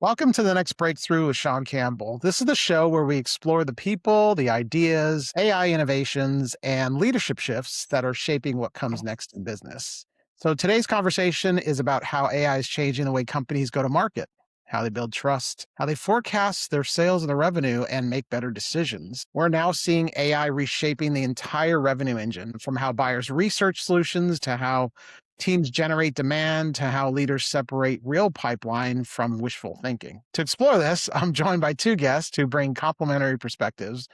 Welcome to the next breakthrough with Sean Campbell. This is the show where we explore the people, the ideas, AI innovations, and leadership shifts that are shaping what comes next in business. So today's conversation is about how AI is changing the way companies go to market, how they build trust, how they forecast their sales and their revenue and make better decisions. We're now seeing AI reshaping the entire revenue engine, from how buyers research solutions to how teams generate demand to how leaders separate real pipeline from wishful thinking. To explore this, I'm joined by two guests who bring complementary perspectives.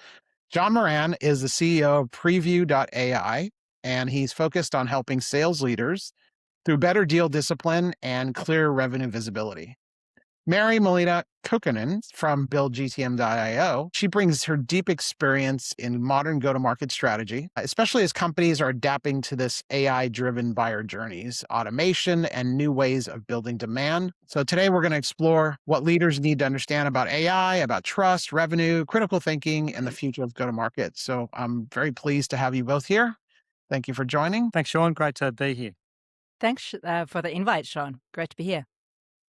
John Moran is the CEO of Prevu AI, and he's focused on helping sales leaders through better deal discipline and clear revenue visibility. Meri Kukkonen from buildGTM.io. She brings her deep experience in modern go-to-market strategy, especially as companies are adapting to this AI-driven buyer journeys, automation, and new ways of building demand. So today we're going to explore what leaders need to understand about AI, about trust, revenue, critical thinking, and the future of go-to-market. So I'm very pleased to have you both here. Thank you for joining. Thanks, Sean. Great to be here. Thanks for the invite, Sean. Great to be here.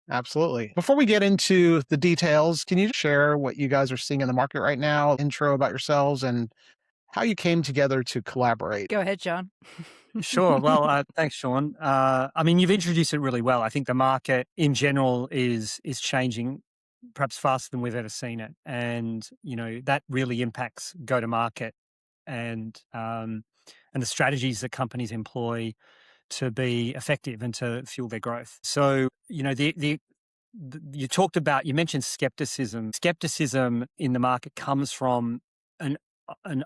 Absolutely. Before we get into the details, can you share what you guys are seeing in the market right now, intro about yourselves, and how you came together to collaborate? Go ahead, Sean. Sure. Well, thanks, Sean. You've introduced it really well. I think the market in general is changing perhaps faster than we've ever seen it, and that really impacts go to market and the strategies that companies employ to be effective and to fuel their growth. So you mentioned skepticism. Skepticism in the market comes from an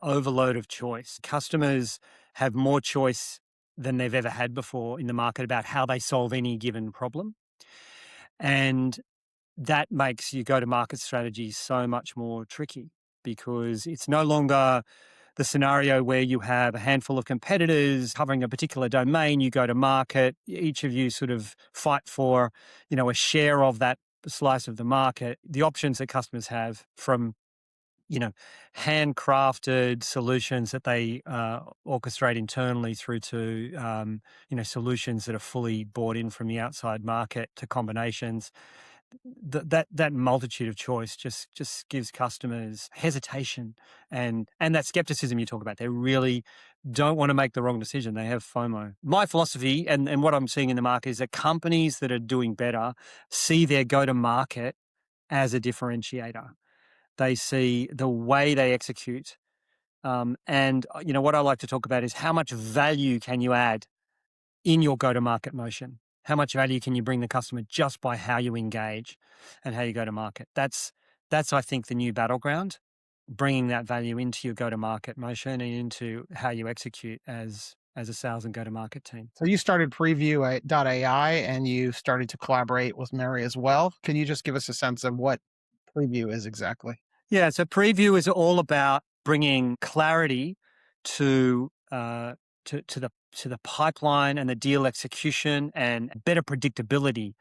overload of choice. Customers have more choice than they've ever had before in the market about how they solve any given problem. And that makes your go-to-market strategy so much more tricky because it's no longer the scenario where you have a handful of competitors covering a particular domain, you go to market, each of you sort of fight for, a share of that slice of the market. The options that customers have from handcrafted solutions that they orchestrate internally through to, solutions that are fully bought in from the outside market to combinations. That multitude of choice just gives customers hesitation and that skepticism you talk about. They really don't want to make the wrong decision. They have FOMO. My philosophy and what I'm seeing in the market is that companies that are doing better see their go-to-market as a differentiator. They see the way they execute. And what I like to talk about is how much value can you add in your go-to-market motion? How much value can you bring the customer just by how you engage and how you go to market? That's I think, the new battleground, bringing that value into your go-to-market motion and into how you execute as a sales and go-to-market team. So you started Preview.ai and you started to collaborate with Meri as well. Can you just give us a sense of what Preview is exactly? Yeah, so Preview is all about bringing clarity to the pipeline and the deal execution and better predictability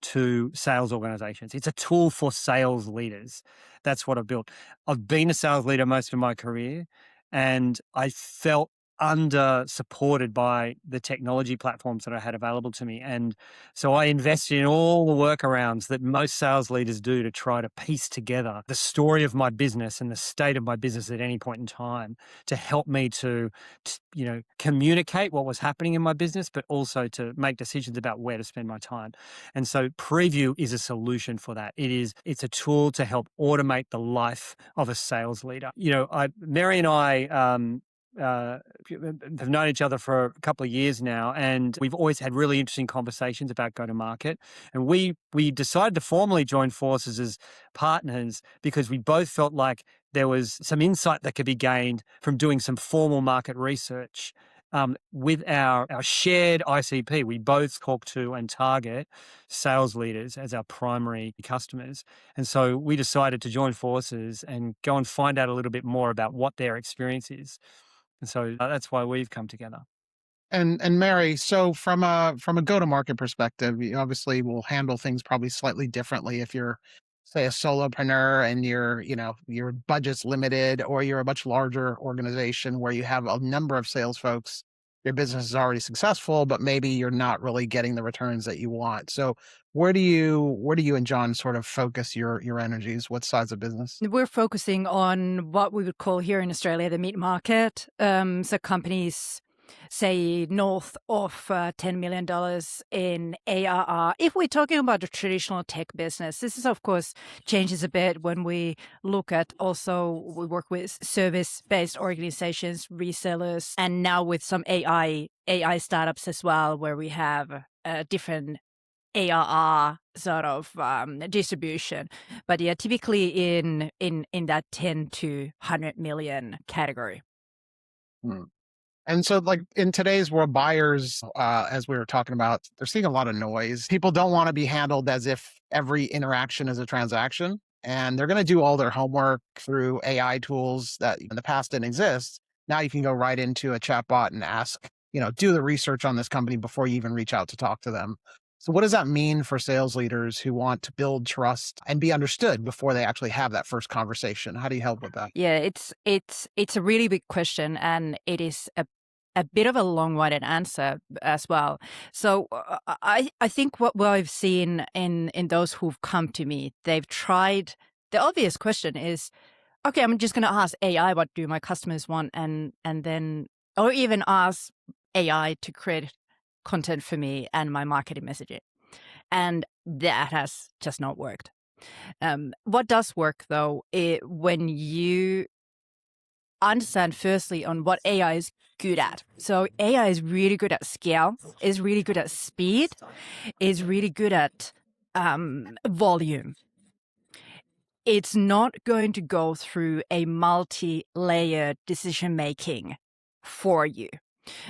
to sales organizations. It's a tool for sales leaders. That's what I've built. I've been a sales leader most of my career, and I felt under supported by the technology platforms that I had available to me. And so I invested in all the workarounds that most sales leaders do to try to piece together the story of my business and the state of my business at any point in time to help me to communicate what was happening in my business, but also to make decisions about where to spend my time. And so Preview is a solution for that. It's a tool to help automate the life of a sales leader. Meri and I have known each other for a couple of years now, and we've always had really interesting conversations about go-to-market. And we decided to formally join forces as partners because we both felt like there was some insight that could be gained from doing some formal market research. With our shared ICP, we both talk to and target sales leaders as our primary customers. And so we decided to join forces and go and find out a little bit more about what their experience is. And so that's why we've come together. And Meri, so from a go-to-market perspective, you obviously will handle things probably slightly differently if you're, say, a solopreneur and your budget's limited, or you're a much larger organization where you have a number of sales folks your business is already successful, but maybe you're not really getting the returns that you want. So where do you and John sort of focus your energies? What sides of business? We're focusing on what we would call here in Australia the mid market. So companies say north of $10 million in ARR. If we're talking about the traditional tech business, this is of course changes a bit when we look at also we work with service-based organizations, resellers, and now with some AI startups as well, where we have different ARR sort of distribution, but yeah, typically in that 10 to 100 million category. Hmm. And so, like in today's world, buyers, as we were talking about, they're seeing a lot of noise. People don't want to be handled as if every interaction is a transaction, and they're going to do all their homework through AI tools that in the past didn't exist. Now you can go right into a chatbot and ask, do the research on this company before you even reach out to talk to them. So, what does that mean for sales leaders who want to build trust and be understood before they actually have that first conversation? How do you help with that? Yeah, it's a really big question, and it is a bit of a long-winded answer as well. So I think what I've seen in those who've come to me, they've tried. The obvious question is, okay, I'm just going to ask AI what do my customers want, and then or even ask AI to create content for me and my marketing messaging, and that has just not worked. What does work though, when you understand firstly on what AI is good at. So AI is really good at scale, is really good at speed, is really good at volume. It's not going to go through a multi-layered decision making for you.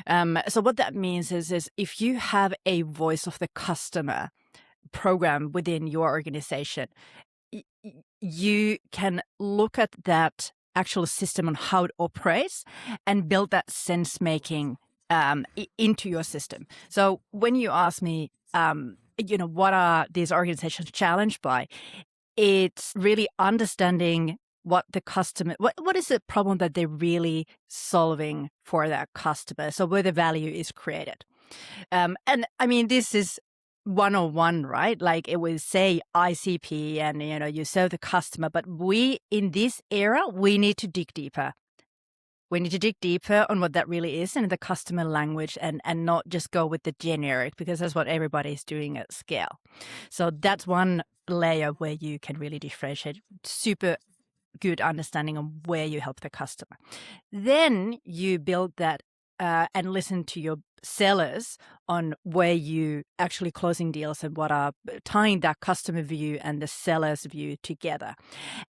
So what that means is if you have a voice of the customer program within your organization, you can look at that actual system on how it operates and build that sense making into your system. So when you ask me, what are these organizations challenged by? It's really understanding what the customer, what is the problem that they're really solving for that customer. So where the value is created. And I mean, this is 101, right? Like it would say ICP and, you serve the customer, but we, in this era, we need to dig deeper. We need to dig deeper on what that really is in the customer language and not just go with the generic, because that's what everybody's doing at scale. So that's one layer where you can really differentiate. Super good understanding of where you help the customer. Then you build that and listen to your sellers on where you actually closing deals and what are tying that customer view and the seller's view together.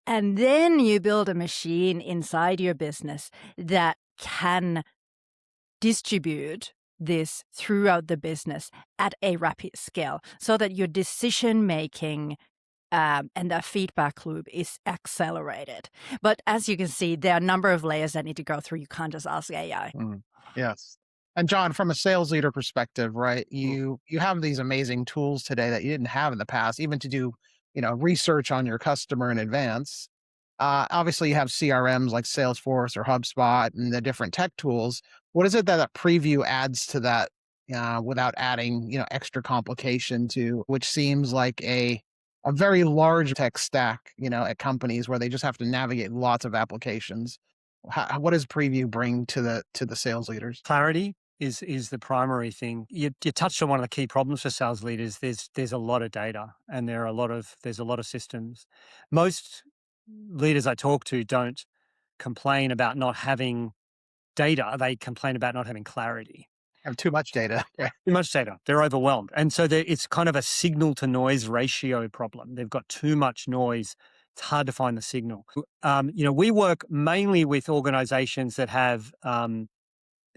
And then you build a machine inside your business that can distribute this throughout the business at a rapid scale so that your decision making and that feedback loop is accelerated. But as you can see, there are a number of layers that need to go through. You can't just ask AI. Yes. And John, from a sales leader perspective, right? You have these amazing tools today that you didn't have in the past, even to do, research on your customer in advance. Obviously, you have CRMs like Salesforce or HubSpot and the different tech tools. What is it that Preview adds to that without adding, extra complication to, which seems like a very large tech stack, at companies where they just have to navigate lots of applications. What does Preview bring to the sales leaders? Clarity is the primary thing. You touched on one of the key problems for sales leaders. There's a lot of data and there's a lot of systems. Most leaders I talk to don't complain about not having data. They complain about not having clarity. Have too much data. Yeah. Too much data. They're overwhelmed. And so it's kind of a signal to noise ratio problem. They've got too much noise. It's hard to find the signal. We work mainly with organizations that have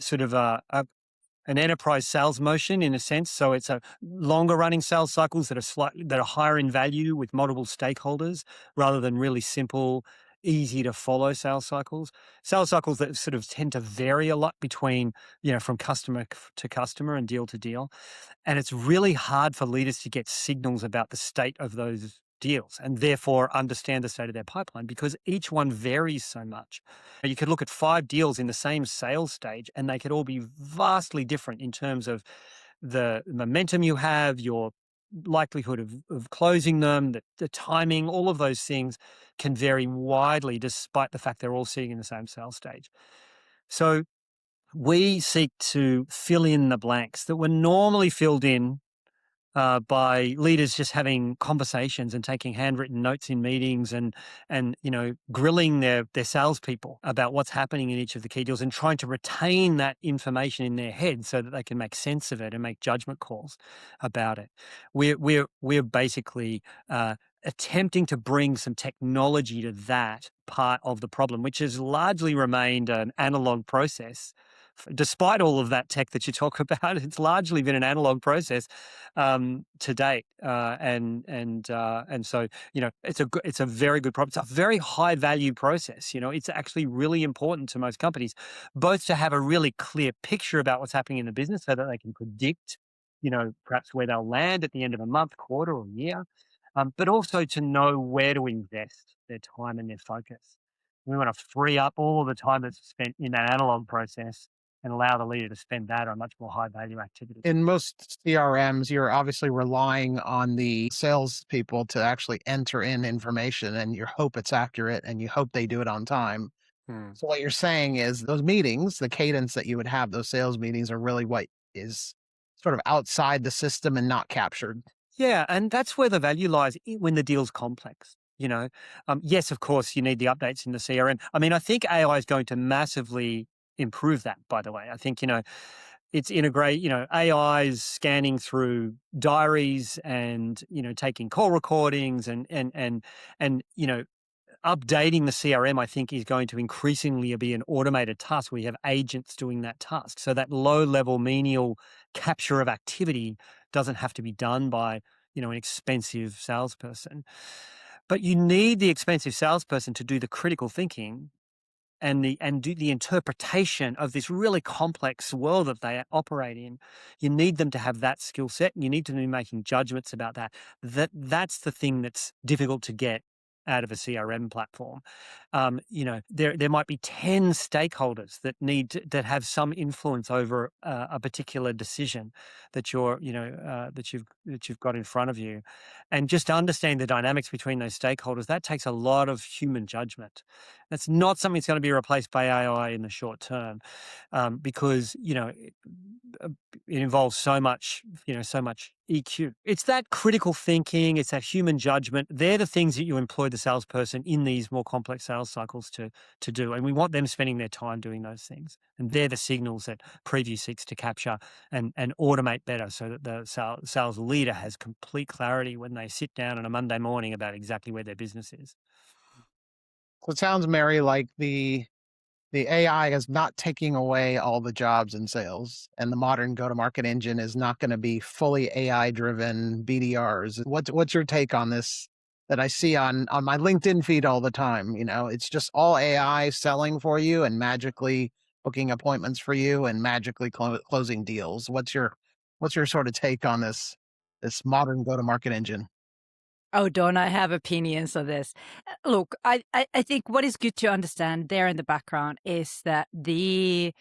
sort of an enterprise sales motion in a sense. So it's a longer running sales cycles that are higher in value with multiple stakeholders rather than really simple, easy to follow sales cycles. Sales cycles that sort of tend to vary a lot between, from customer to customer and deal to deal. And it's really hard for leaders to get signals about the state of those deals and therefore understand the state of their pipeline, because each one varies so much. You could look at 5 deals in the same sales stage and they could all be vastly different in terms of the momentum you have, your likelihood of closing them, the timing, all of those things can vary widely despite the fact they're all sitting in the same sales stage. So we seek to fill in the blanks that were normally filled in by leaders just having conversations and taking handwritten notes in meetings and grilling their salespeople about what's happening in each of the key deals and trying to retain that information in their head so that they can make sense of it and make judgment calls about it. We're basically attempting to bring some technology to that part of the problem, which has largely remained an analog process. Despite all of that tech that you talk about, it's largely been an analog process to date, and so it's a very good problem. It's a very high value process. It's actually really important to most companies, both to have a really clear picture about what's happening in the business so that they can predict, perhaps where they'll land at the end of a month, quarter, or year, but also to know where to invest their time and their focus. We want to free up all of the time that's spent in that analog process and allow the leader to spend that on much more high value activities. In most CRMs, you're obviously relying on the salespeople to actually enter in information and you hope it's accurate and you hope they do it on time. So what you're saying is those meetings, the cadence that you would have, those sales meetings are really what is sort of outside the system and not captured. Yeah, and that's where the value lies when the deal's complex. Yes, of course, you need the updates in the CRM. I mean, I think AI is going to massively improve that, by the way. I think, it's integrate, AI is scanning through diaries and, taking call recordings and updating the CRM, I think, is going to increasingly be an automated task where you have agents doing that task. So that low-level menial capture of activity doesn't have to be done by, an expensive salesperson. But you need the expensive salesperson to do the critical thinking and do the interpretation of this really complex world that they operate in. You need them to have that skill set, and you need to be making judgments about that. That's the thing that's difficult to get out of a CRM platform. There might be 10 stakeholders that have some influence over a particular decision that you've got in front of you, and just understanding the dynamics between those stakeholders, that takes a lot of human judgment. That's not something that's going to be replaced by AI in the short term, because it involves so much EQ. It's that critical thinking, it's that human judgment. They're the things that you employ the salesperson in these more complex sales cycles to do. And we want them spending their time doing those things. And they're the signals that Prevu seeks to capture and automate better so that the sales leader has complete clarity when they sit down on a Monday morning about exactly where their business is. So it sounds, Mary, like the AI is not taking away all the jobs in sales, and the modern go-to-market engine is not going to be fully AI-driven BDRs. What's your take on this that I see on my LinkedIn feed all the time? It's just all AI selling for you and magically booking appointments for you and magically closing deals. What's your sort of take on this modern go-to-market engine? Oh, don't I have opinions on this? Look, I think what is good to understand there in the background is that the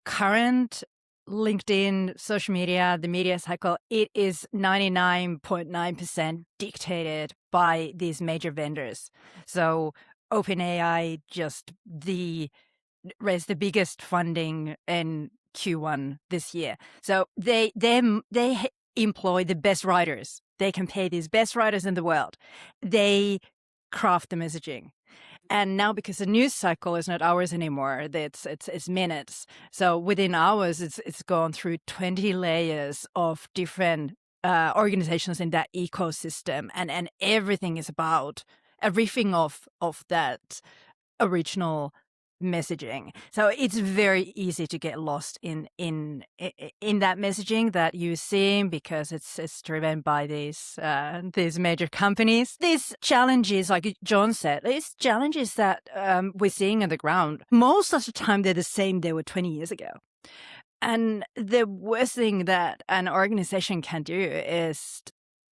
current LinkedIn, social media, the media cycle, it is 99.9% dictated by these major vendors. So OpenAI just raised the biggest funding in Q1 this year. So they employ the best writers. They can pay these best writers in the world. They craft the messaging. And now, because the news cycle is not hours anymore, it's minutes. So within hours, it's gone through 20 layers of different organizations in that ecosystem, and everything is about a riffing of that original messaging. So it's very easy to get lost in that messaging that you see, because it's driven by these major companies. These challenges, like John said, these challenges that we're seeing on the ground, most of the time they're the same they were 20 years ago. And the worst thing that an organization can do is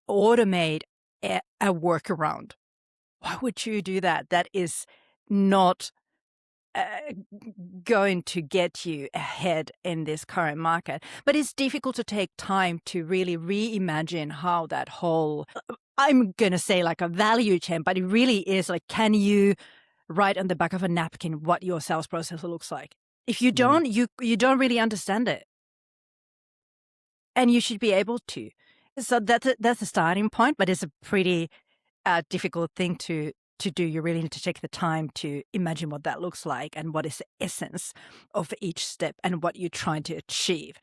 automate a workaround. Why would you do that? That is not going to get you ahead in this current market. But it's difficult to take time to really reimagine how that whole, I'm going to say like a value chain, but it really is like, can you write on the back of a napkin what your sales process looks like? If you don't, you don't really understand it. And you should be able to. So that's a starting point, but it's a pretty difficult thing to do. You really need to take the time to imagine what that looks like and what is the essence of each step and what you're trying to achieve.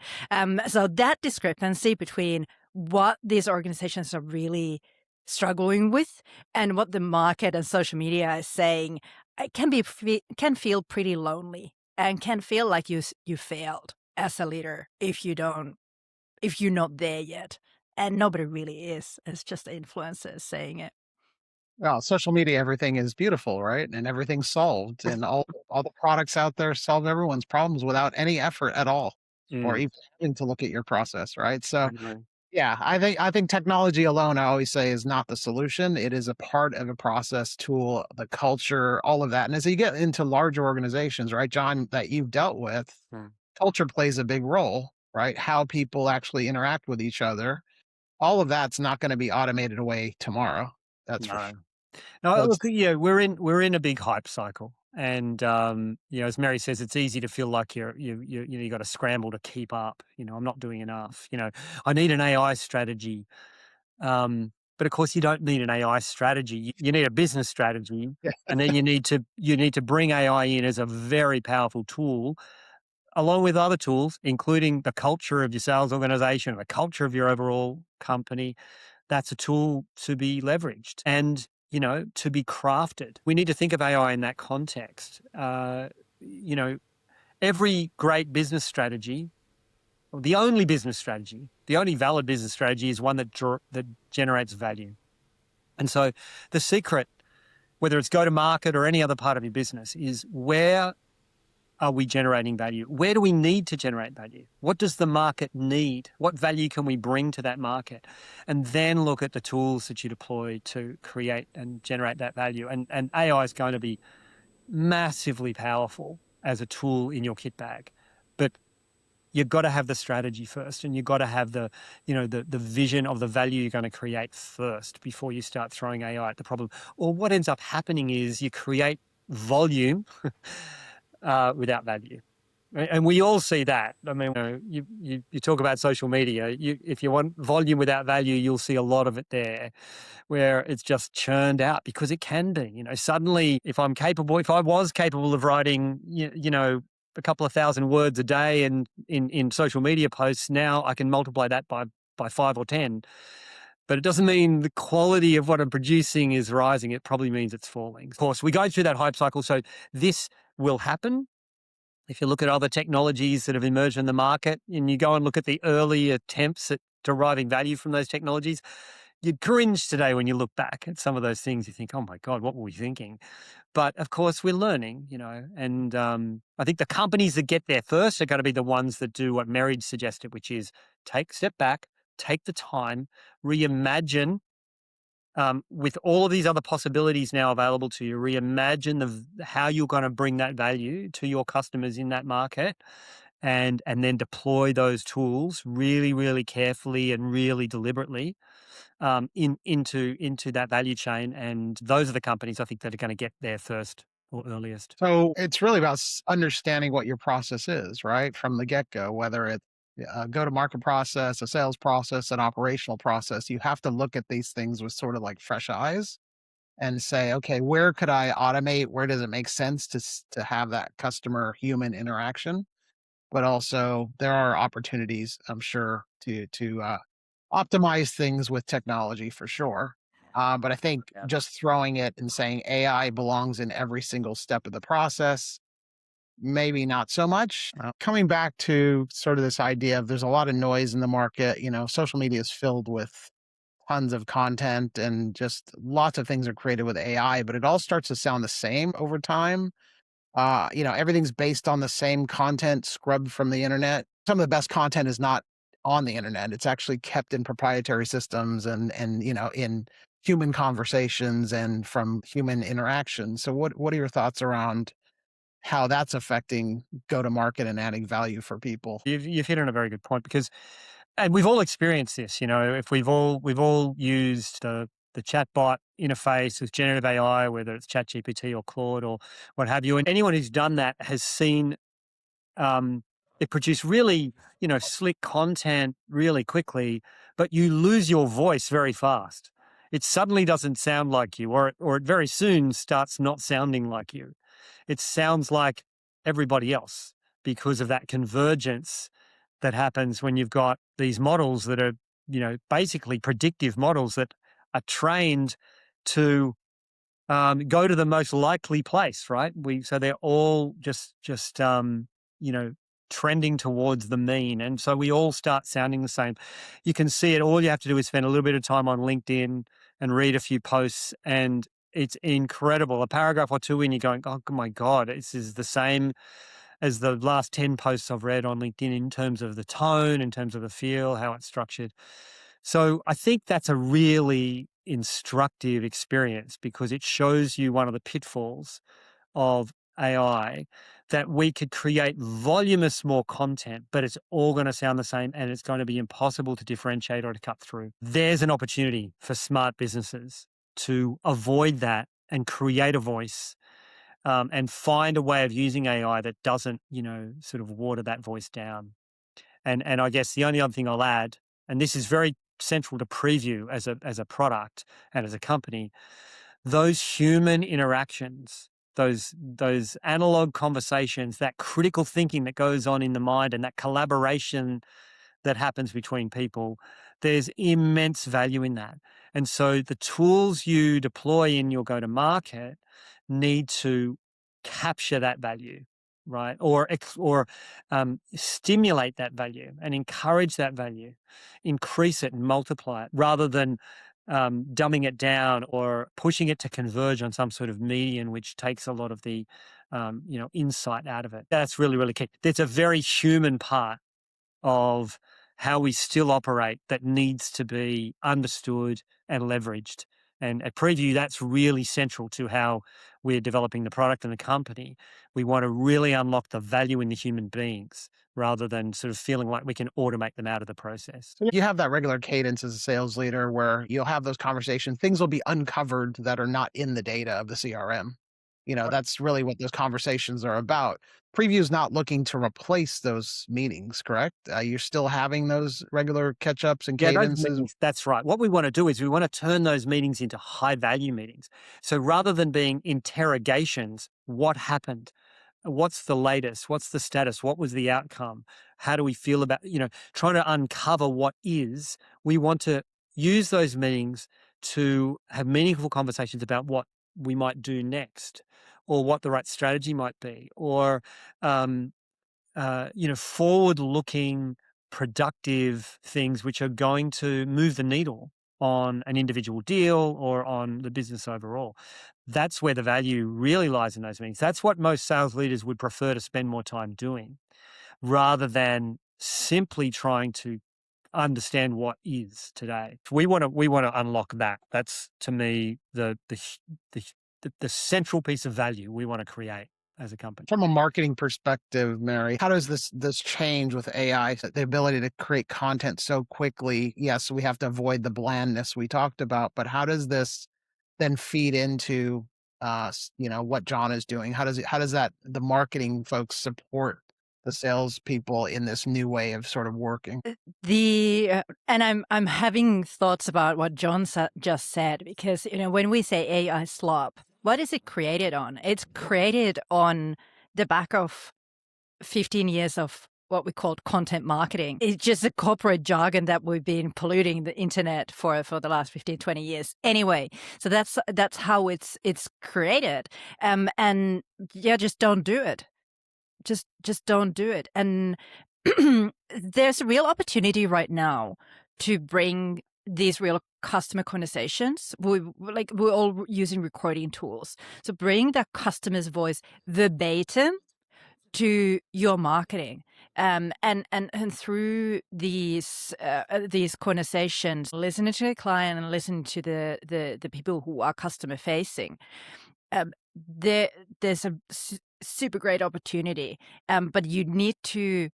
So that discrepancy between what these organizations are really struggling with and what the market and social media is saying, it can feel pretty lonely and can feel like you failed as a leader if you're not there yet. And nobody really is. It's just the influencers saying it. Well, social media, everything is beautiful, right? And everything's solved, and all the products out there solve everyone's problems without any effort at all, or even having to look at your process, right? So, yeah, I think technology alone, I always say, is not the solution. It is a part of a process tool, the culture, all of that. And as you get into larger organizations, right, John, that you've dealt with, culture plays a big role, right? How people actually interact with each other. All of that's not going to be automated away tomorrow. That's for No. sure. No, So look, yeah, we're in a big hype cycle, and as Mary says, it's easy to feel like you got to scramble to keep up. I'm not doing enough. I need an AI strategy, but of course, you don't need an AI strategy. You need a business strategy, yeah. and then you need to bring AI in as a very powerful tool, along with other tools, including the culture of your sales organization, the culture of your overall company. That's a tool to be leveraged and, to be crafted. We need to think of AI in that context. Every great business strategy, or the only business strategy, the only valid business strategy is one that generates value. And so the secret, whether it's go to market or any other part of your business, is where are we generating value? Where do we need to generate value? What does the market need? What value can we bring to that market? And then look at the tools that you deploy to create and generate that value. And AI is going to be massively powerful as a tool in your kit bag. But you've got to have the strategy first, and you've got to have the vision of the value you're going to create first before you start throwing AI at the problem. Or what ends up happening is you create volume without value. And we all see that. I mean, you talk about social media. If you want volume without value, you'll see a lot of it there, where it's just churned out because it can be. Suddenly, if I was capable of writing, a couple of thousand words a day and in social media posts, now I can multiply that by 5 or 10. But it doesn't mean the quality of what I'm producing is rising. It probably means it's falling. Of course, we go through that hype cycle, so this will happen. If you look at other technologies that have emerged in the market and you go and look at the early attempts at deriving value from those technologies, you'd cringe today when you look back at some of those things. You think, oh my God, what were we thinking? But of course, we're learning, and I think the companies that get there first are going to be the ones that do what Meri suggested, which is step back, take the time, reimagine. With all of these other possibilities now available to you, reimagine how you're going to bring that value to your customers in that market, and then deploy those tools really, really carefully and really deliberately into that value chain. And those are the companies I think that are going to get there first or earliest. So it's really about understanding what your process is, right? From the get-go, whether it's a go-to-market process, a sales process, an operational process. You have to look at these things with sort of like fresh eyes and say, okay, where could I automate? Where does it make sense to have that customer human interaction? But also there are opportunities, I'm sure, to optimize things with technology for sure. But I think just throwing it and saying AI belongs in every single step of the process, maybe not so much. Coming back to sort of this idea of there's a lot of noise in the market, social media is filled with tons of content and just lots of things are created with AI, but it all starts to sound the same over time. Everything's based on the same content scrubbed from the internet. Some of the best content is not on the internet. It's actually kept in proprietary systems and in human conversations and from human interaction. So what are your thoughts around how that's affecting go to market and adding value for people? You've hit on a very good point because, and we've all experienced this. If we've all used the chatbot interface with generative AI, whether it's ChatGPT or Claude or what have you, and anyone who's done that has seen um, it produce really slick content really quickly, but you lose your voice very fast. It suddenly doesn't sound like you, or it very soon starts not sounding like you. It sounds like everybody else because of that convergence that happens when you've got these models that are, basically predictive models that are trained to go to the most likely place, right? So they're all just trending towards the mean, and so we all start sounding the same. You can see it. All you have to do is spend a little bit of time on LinkedIn and read a few posts, and it's incredible. A paragraph or two in, you're going, "Oh my God, this is the same as the last 10 posts I've read on LinkedIn in terms of the tone, in terms of the feel, how it's structured." So I think that's a really instructive experience because it shows you one of the pitfalls of AI, that we could create voluminous more content, but it's all going to sound the same and it's going to be impossible to differentiate or to cut through. There's an opportunity for smart businesses to avoid that and create a voice, and find a way of using AI that doesn't, sort of water that voice down. And I guess the only other thing I'll add, and this is very central to Preview as a product and as a company, those human interactions, those analog conversations, that critical thinking that goes on in the mind, and that collaboration that happens between people, there's immense value in that. And so the tools you deploy in your go-to-market need to capture that value, right? Or stimulate that value and encourage that value, increase it and multiply it, rather than dumbing it down or pushing it to converge on some sort of median, which takes a lot of the insight out of it. That's really, really key. There's a very human part of how we still operate that needs to be understood and leveraged. And at Preview, that's really central to how we're developing the product and the company. We want to really unlock the value in the human beings rather than sort of feeling like we can automate them out of the process. So you have that regular cadence as a sales leader where you'll have those conversations. Things will be uncovered that are not in the data of the CRM. That's really what those conversations are about. Preview is not looking to replace those meetings, correct? You're still having those regular catch ups and Yeah, those cadences. meetings, that's right. What we want to do is we want to turn those meetings into high value meetings. So rather than being interrogations, what happened? What's the latest? What's the status? What was the outcome? How do we feel about, trying to uncover what is? We want to use those meetings to have meaningful conversations about what we might do next, or what the right strategy might be, or, forward looking, productive things which are going to move the needle on an individual deal or on the business overall. That's where the value really lies in those meetings. That's what most sales leaders would prefer to spend more time doing, rather than simply trying to understand what is today. We want to unlock that. That's, to me, the central piece of value we want to create as a company. From a marketing perspective, Mary, how does this change with AI? The ability to create content so quickly. Yes, we have to avoid the blandness we talked about, but how does this then feed into what John is doing? How does that the marketing folks support the salespeople in this new way of sort of working? And I'm having thoughts about what John just said, because when we say AI slop, what is it created on? It's created on the back of 15 years of what we called content marketing. It's just a corporate jargon that we've been polluting the internet for the last 15, 20 years. Anyway, so that's how it's created. And yeah, just don't do it. Just don't do it. And there's a real opportunity right now to bring these real customer conversations. We're all using recording tools. So bring that customer's voice verbatim to your marketing. And through these conversations, listening to the client and listening to the people who are customer facing, there's a super great opportunity, but you need to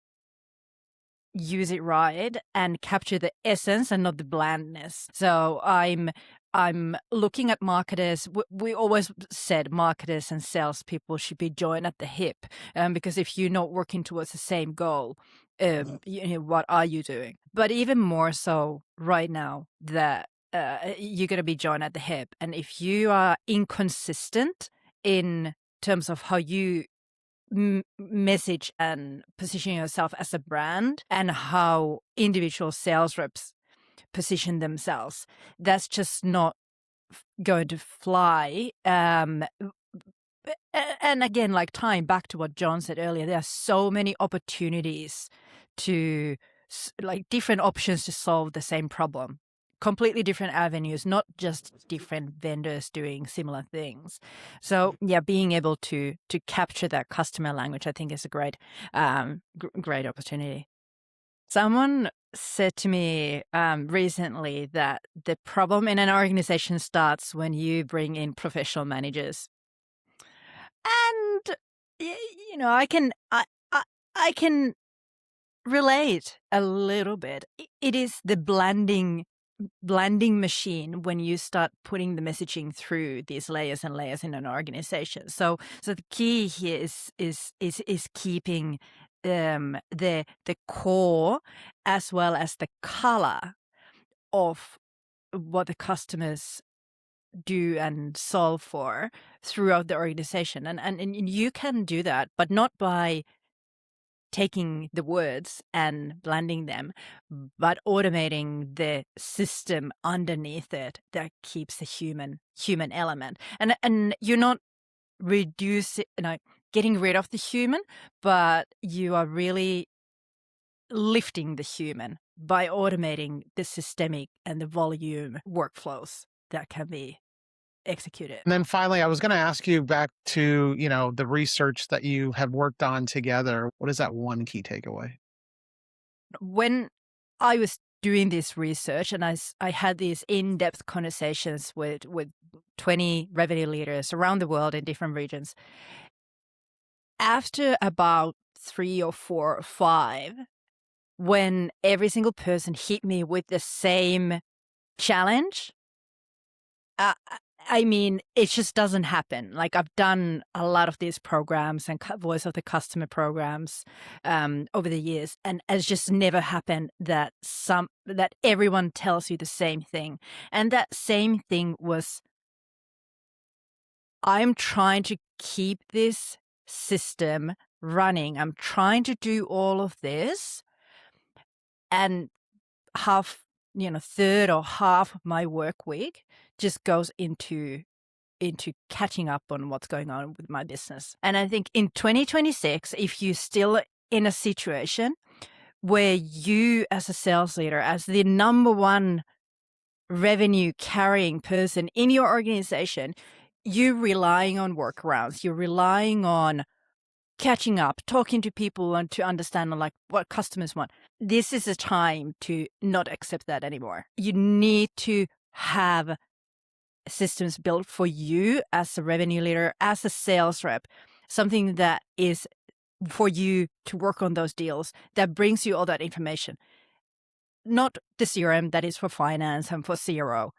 use it right and capture the essence and not the blandness. So I'm looking at marketers. We always said marketers and salespeople should be joined at the hip, because if you're not working towards the same goal, what are you doing? But even more so right now that you're going to be joined at the hip, and if you are inconsistent in terms of how you message and position yourself as a brand and how individual sales reps position themselves, that's just not going to fly. And again, like tying back to what John said earlier, there are so many opportunities to like different options to solve the same problem, completely different avenues, not just different vendors doing similar things. So yeah, being able to capture that customer language, I think, is a great great opportunity. Someone said to me recently that the problem in an organization starts when you bring in professional managers. And I can relate a little bit. It is the blending machine when you start putting the messaging through these layers and layers in an organization. So the key here is keeping the core as well as the color of what the customers do and solve for throughout the organization. And you can do that, but not by taking the words and blending them, but automating the system underneath it that keeps the human element. And you're not getting rid of the human, but you are really lifting the human by automating the systemic and the volume workflows that can be executed. And then finally, I was going to ask you back to, the research that you have worked on together. What is that one key takeaway? When I was doing this research and I had these in-depth conversations with 20 revenue leaders around the world in different regions, after about 3 or 4 or 5, when every single person hit me with the same challenge, it just doesn't happen. Like, I've done a lot of these programs and voice of the customer programs over the years, and it's just never happened that everyone tells you the same thing. And that same thing was, I'm trying to keep this system running. I'm trying to do all of this, and third or half of my work week just goes into catching up on what's going on with my business. And I think in 2026, if you're still in a situation where you as a sales leader, as the number one revenue carrying person in your organization, you're relying on workarounds, you're relying on catching up, talking to people and to understand like what customers want. This is a time to not accept that anymore. You need to have systems built for you as a revenue leader, as a sales rep, something that is for you to work on those deals, that brings you all that information. Not the CRM that is for finance and for CRO.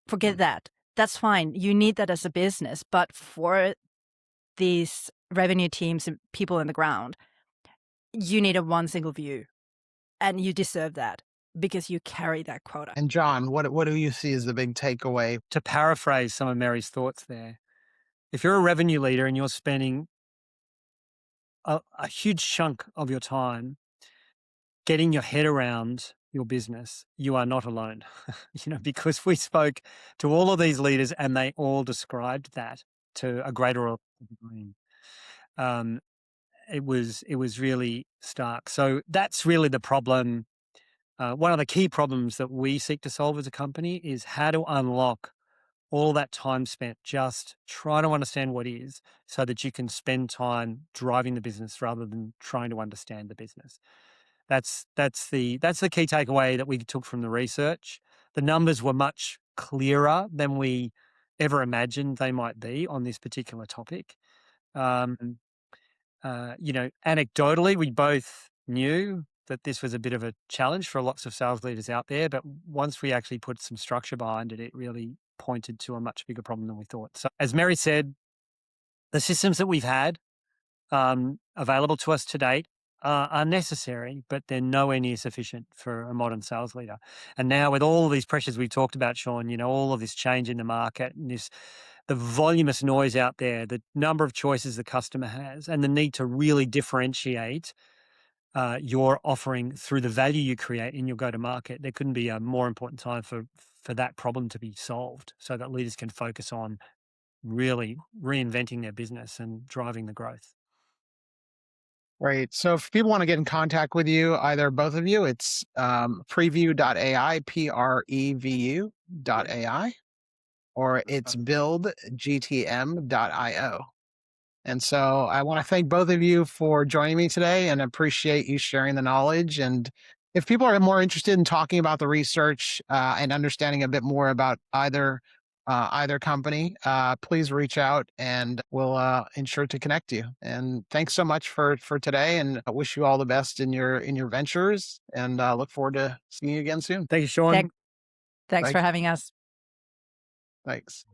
Forget that. That's fine. You need that as a business. But for these revenue teams and people on the ground, you need a one single view. And you deserve that because you carry that quota. And John, what do you see as the big takeaway? To paraphrase some of Meri's thoughts there, if you're a revenue leader and you're spending a huge chunk of your time getting your head around your business, you are not alone. Because we spoke to all of these leaders and they all described that to a greater degree. It was really stark. So that's really the problem. One of the key problems that we seek to solve as a company is how to unlock all that time spent just trying to understand what is so that you can spend time driving the business rather than trying to understand the business. That's the key takeaway that we took from the research. The numbers were much clearer than we ever imagined they might be on this particular topic. Anecdotally, we both knew that this was a bit of a challenge for lots of sales leaders out there, but once we actually put some structure behind it, it really pointed to a much bigger problem than we thought. So as Meri said, the systems that we've had available to us to date are necessary, but they're nowhere near sufficient for a modern sales leader. And now with all of these pressures we've talked about, Sean, all of this change in the market and the voluminous noise out there, the number of choices the customer has, and the need to really differentiate your offering through the value you create in your go-to-market, there couldn't be a more important time for that problem to be solved so that leaders can focus on really reinventing their business and driving the growth. Great. So if people want to get in contact with you, either both of you, it's prevu.ai, prevu.ai, or it's buildGTM.io. And so I want to thank both of you for joining me today and appreciate you sharing the knowledge. And if people are more interested in talking about the research and understanding a bit more about either company, please reach out and we'll ensure to connect you. And thanks so much for today, and I wish you all the best in your ventures, and look forward to seeing you again soon. Thank you, Sean. Thanks for having us. Thanks.